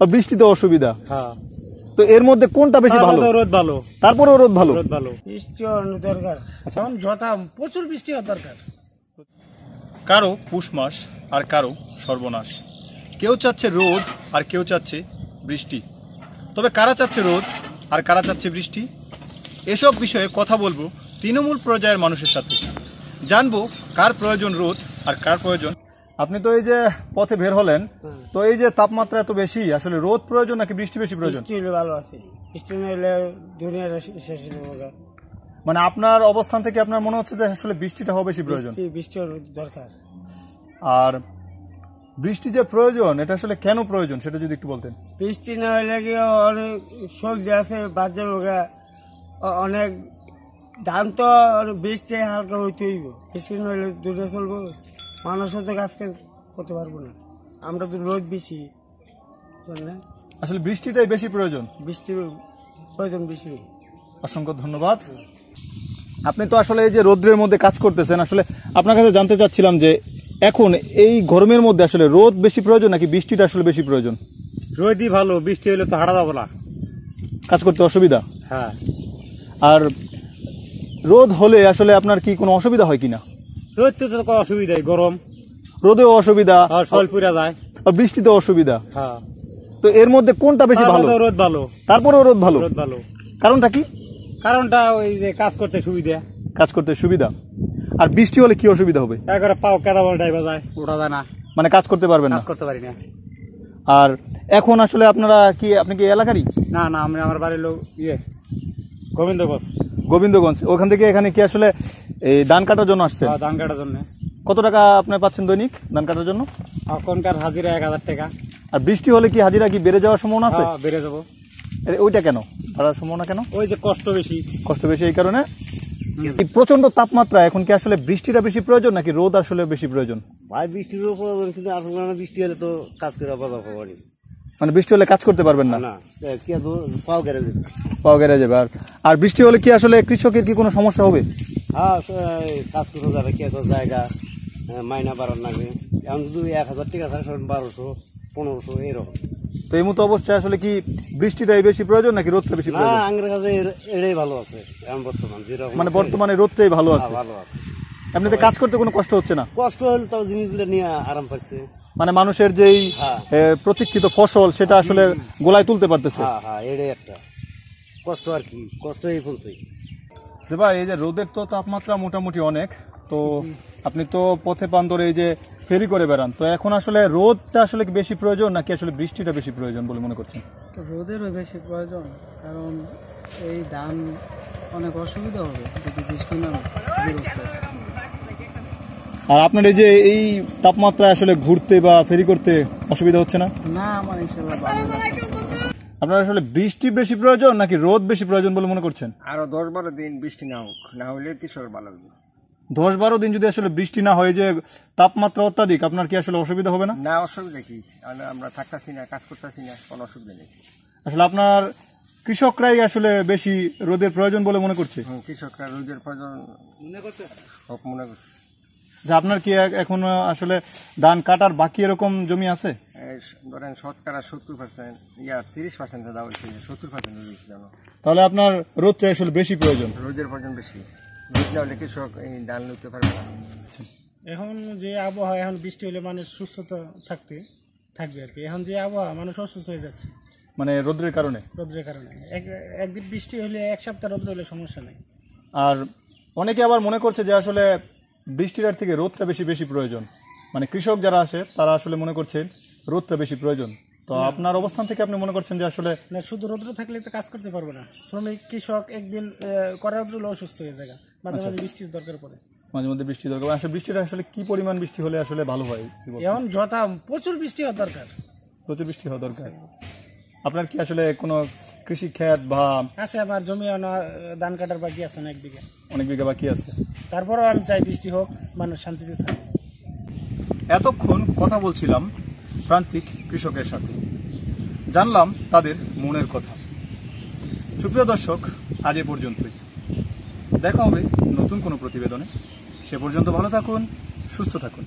আর বৃষ্টিতে অসুবিধা। হ্যাঁ, তো এর মধ্যে কোনটা বেশি ভালো? রোদ ভালো, তারপরেও রোদ ভালো। রোদ ভালো। বৃষ্টি দরকার, এখন যথা প্রচুর বৃষ্টি হওয়া দরকার। কারো পুষ মাস আর কারো সর্বনাশ, কেউ চাচ্ছে রোদ আর কেউ চাচ্ছে বৃষ্টি। তবে কারা চাচ্ছে রোদ আর কারা চাচ্ছে বৃষ্টি, এসব বিষয়ে কথা বলবো তৃণমূল পর্যায়ের মানুষের সাথে। জানবো কার প্রয়োজন রোদ আর কার প্রয়োজন। আপনি তো এই যে পথে বের হলেন, তো এই যে তাপমাত্রা এত বেশি, আসলে রোদ প্রয়োজন নাকি বৃষ্টি বেশি প্রয়োজন? বৃষ্টি হলে ভালো আছে, বৃষ্টি না হলে দুনিয়ার শেষ হয়ে যাবে। মানে আপনার অবস্থান থেকে আপনার মনে হচ্ছে যে আসলে বৃষ্টিটা হওয়া বেশি প্রয়োজন। বৃষ্টি দরকার। আর বৃষ্টি যে প্রয়োজন, এটা আসলে কেন প্রয়োজন সেটা যদি একটু বলতেন। বৃষ্টি না হলে কি অনেক সবজি আছে বাজে হোগা, অনেক ধান তো বৃষ্টি হালকা হইতে হইব। বৃষ্টি না হলে দুটো চলবো, মানুষও তো কাজ করতে পারবো না। আমরা তো রোদ বেশি, আসলে বৃষ্টিটাই বেশি প্রয়োজন। বৃষ্টির প্রয়োজন বেশি। অসংখ্য ধন্যবাদ। আপনি তো আসলে এই যে রোদ্রের মধ্যে কাজ করতেছেন, আসলে আপনার কাছে জানতে চাচ্ছিলাম যে এখন এই গরমের মধ্যে আসলে রোদ বেশি প্রয়োজন নাকি বৃষ্টিটা আসলে বেশি প্রয়োজন? রোদই ভালো, বৃষ্টি হলে তো হাঁটা যাবো না, কাজ করতে অসুবিধা। হ্যাঁ, আর রোদ হলে আসলে আপনার কি কোনো অসুবিধা হয় কিনা? রোদ তো কোনো অসুবিধাই, গরম রোদেও অসুবিধা, শরীর পুড়ে যায়, আর বৃষ্টিতেও অসুবিধা। হ্যাঁ, তো এর মধ্যে কোনটা বেশি ভালো? রোদ ভালো। তারপরেও রোদ ভালো। রোদ ভালো। কারণটা কি? কারণটা ওই যে কাজ করতে সুবিধা। কাজ করতে সুবিধা। আর বৃষ্টি হলে কি অসুবিধা হবে? একবারে পাও কেদা বলে ডাইবা যায়, ওঠা যায় না, মানে কাজ করতে পারবেন না, কাজ করতে পারি না। আর এখন আসলে আপনি কি এলাকারই? না না, আমার বাড়ির লোক গোবিন্দগঞ্জ। গোবিন্দগঞ্জ। ওখান থেকে এখানে কি আসলে এই ধান কাটার জন্য আসছে? ধান কাটার জন্য। কত টাকা আপনি পাচ্ছেন দৈনিক ধান কাটার জন্য? এখনকার হাজিরা 1000 টাকা। আর বৃষ্টি হলে কি হাজিরা কি বেড়ে যাওয়ার সম্ভাবনা আছে? বেড়ে যাবো। ওইটা কেন বাড়ার সম্ভাবনা কেন? ওই যে কষ্ট বেশি। কষ্ট বেশি এই কারণে। প্রচন্ড তাপমাত্রা, এখন কি আসলে বৃষ্টিটা বেশি প্রয়োজন নাকি রোদ আসলে বেশি প্রয়োজন? ভাই বৃষ্টির প্রয়োজন, কিন্তু আসলে বৃষ্টি হলে তো কাজ করে পারি। মানে বৃষ্টি হলে কাজ করতে পারবেন না, পাও গেড়ে যাবে। পাও গেড়ে যাবে। আর বৃষ্টি হলে কি আসলে কৃষকের কি কোনো সমস্যা হবে? হ্যাঁ, কাজ করতে যাবে, কি জায়গা মাইনা বাড়ার লাগবে। এখন যদি 1000 টাকা থাকে 1200 1500 এরকম। তো এই মতো অবস্থায় আসলে কি বৃষ্টিটাই বেশি প্রয়োজন নাকি রোদটা বেশি প্রয়োজন? না, আঙ্গের কাছে এটাই ভালো আছে এখন বর্তমান, যেরকম মানে বর্তমানে রোদটাই ভালো আছে। ভালো আছে, এমনিতে কাজ করতে কোনো কষ্ট হচ্ছে না। কষ্ট হলে তাও জিনিসগুলো নিয়ে আরাম পাচ্ছে। মানে মানুষের যেই প্রতীক্ষিত ফসল সেটা আসলে গোলায় তুলতে পারতেছে। হ্যাঁ, এটাই একটা কষ্ট, আর কি কষ্ট এই পর্যন্তই। ভাই এই যে রোদের তো তাপমাত্রা মোটামুটি অনেক, তো আপনি তো পথে পান্তরে এই যে ফেরি করে বেড়ান, তো এখন আসলে রোদটা আসলে কি বেশি প্রয়োজন নাকি আসলে বৃষ্টিটা বেশি প্রয়োজন বলে মনে করছেন? রোদেরও বেশি প্রয়োজন, কারণ এই ধান অনেক অসুবিধা হবে যদি বৃষ্টি না ব্যবস্থা। আর আপনার এই যে এই তাপমাত্রায় আসলে ঘুরতে বা ফেরি করতে অসুবিধা হচ্ছে না? না, আমার ইনশাআল্লাহ ভালো লাগছে। আপনার আসলে বৃষ্টি বেশি প্রয়োজন নাকি রোদ বেশি প্রয়োজন বলে মনে করছেন? আরো 10-12 দিন বৃষ্টি না হোক, না হলে কৃষক ভালো হবে। 10-12 দিন যদি আসলে বৃষ্টি না হয়, যে তাপমাত্রা অত্যাধিক, আপনার কি আসলে অসুবিধা হবে না? না, অসুবিধা কি, আমরা থাকতেছি না, কাজ করতেছি না, কোনো অসুবিধা নেই। আসলে আপনার কৃষকরাই আসলে বেশি রোদের প্রয়োজন বলে মনে করছে? কৃষকরা রোদের প্রয়োজন মনে করছে। যে আপনার কি এখন আসলে ধান কাটার বাকি এরকম জমি আছে? ধরেন শতকরা 70%, 30% দেওয়া হয়েছে, 70% রোদ জানো। তাহলে আপনার রোদটা আসলে বেশি প্রয়োজন, রোদের প্রয়োজন বেশি। রোদ না হলে কৃষক এই ধান লইতে পারবে না। এখন যে আবহাওয়া, এখন বৃষ্টি হলে মানুষ সুস্থতা থাকবে আর কি। এখন যে আবহাওয়া, মানুষ অসুস্থ হয়ে যাচ্ছে মানে রোদের কারণে। একদিন বৃষ্টি হলে 1 সপ্তাহ রোদ হলে সমস্যা নেই। আর অনেকে আবার মনে করছে যে আসলে বৃষ্টির থেকে রোদটা বেশি প্রয়োজন, মানে কৃষক যারা আছে তারা আসলে মনে করছেন রোদটা বেশি প্রয়োজন। তো আপনার অবস্থান থেকে আপনি মনে করছেন যে আসলে না, শুধু রোদ্র থাকলে তো কাজ করতে পারবো না। শ্রমিক কৃষক একদিন করার রোদ্র অসুস্থ হয়ে যায়, মাঝে মাঝে বৃষ্টির দরকার পড়ে। মাঝে মধ্যে বৃষ্টি দরকার। আসলে বৃষ্টিটা আসলে কি পরিমাণ বৃষ্টি হলে আসলে ভালো হয়? এখন প্রচুর বৃষ্টি হওয়া দরকার। প্রচুর বৃষ্টি হওয়া দরকার। আপনার কি আসলে কোনো কৃষি ক্ষেত বা আছে? আমার জমি ধান কাটার বাকি আছে, না 1 বিঘা, অনেক বিঘা বাকি আছে। তারপরেও আমি চাই বৃষ্টি হোক, মানুষ শান্তিতে থাকে। এতক্ষণ কথা বলছিলাম প্রান্তিক কৃষকের সাথে, জানলাম তাদের মনের কথা। সুপ্রিয় দর্শক, আজ এ পর্যন্তই। দেখা হবে নতুন কোনো প্রতিবেদনে। সে পর্যন্ত ভালো থাকুন, সুস্থ থাকুন।